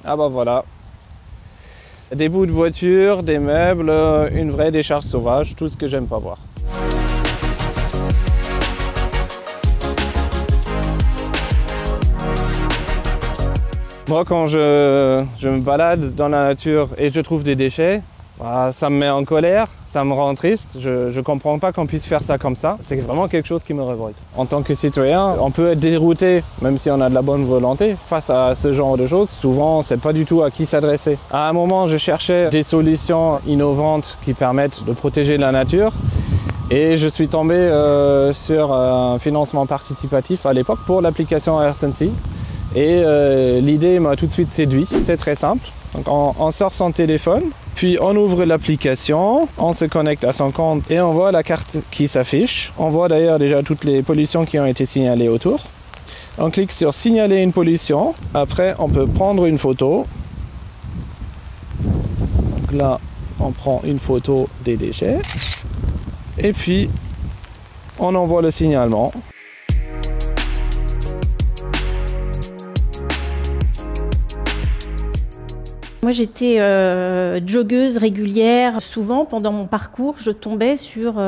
Ah bah voilà. Des bouts de voiture, des meubles, une vraie décharge sauvage, tout ce que j'aime pas voir. Moi, quand je me balade dans la nature et je trouve des déchets, bah, ça me met en colère, ça me rend triste. Je ne comprends pas qu'on puisse faire ça comme ça. C'est vraiment quelque chose qui me révolte. En tant que citoyen, on peut être dérouté, même si on a de la bonne volonté, face à ce genre de choses. Souvent, on ne sait pas du tout à qui s'adresser. À un moment, je cherchais des solutions innovantes qui permettent de protéger la nature. Et je suis tombé sur un financement participatif à l'époque pour l'application AirSensi. Et l'idée m'a tout de suite séduit. C'est très simple. Donc on sort son téléphone, puis on ouvre l'application, on se connecte à son compte et on voit la carte qui s'affiche. On voit d'ailleurs déjà toutes les pollutions qui ont été signalées autour. On clique sur signaler une pollution. Après, on peut prendre une photo. Donc là, on prend une photo des déchets. Et puis, on envoie le signalement. Moi, j'étais joggeuse régulière. Souvent, pendant mon parcours, je tombais sur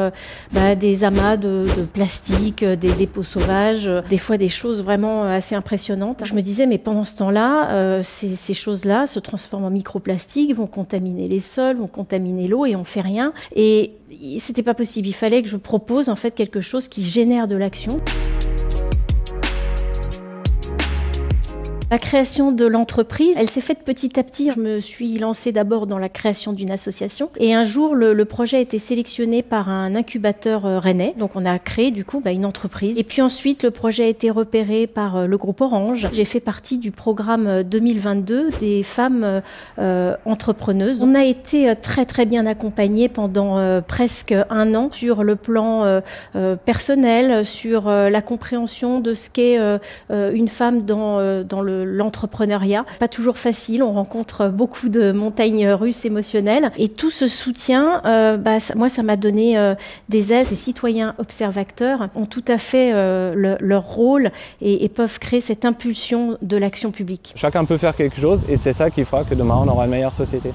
des amas de plastique, des dépôts sauvages, des fois des choses vraiment assez impressionnantes. Je me disais, mais pendant ce temps-là, ces choses-là se transforment en microplastiques, vont contaminer les sols, vont contaminer l'eau et on fait rien. Et c'était pas possible. Il fallait que je propose en fait quelque chose qui génère de l'action. La création de l'entreprise, elle s'est faite petit à petit. Je me suis lancée d'abord dans la création d'une association et un jour, le projet a été sélectionné par un incubateur rennais. Donc on a créé du coup une entreprise. Et puis ensuite, le projet a été repéré par le groupe Orange. J'ai fait partie du programme 2022 des femmes entrepreneuses. On a été très très bien accompagnés pendant presque un an sur le plan personnel, sur la compréhension de ce qu'est une femme dans l'entrepreneuriat. Pas toujours facile, on rencontre beaucoup de montagnes russes émotionnelles et tout ce soutien, moi ça m'a donné des aides. Ces citoyens observateurs ont tout à fait leur rôle et peuvent créer cette impulsion de l'action publique. Chacun peut faire quelque chose et c'est ça qui fera que demain on aura une meilleure société.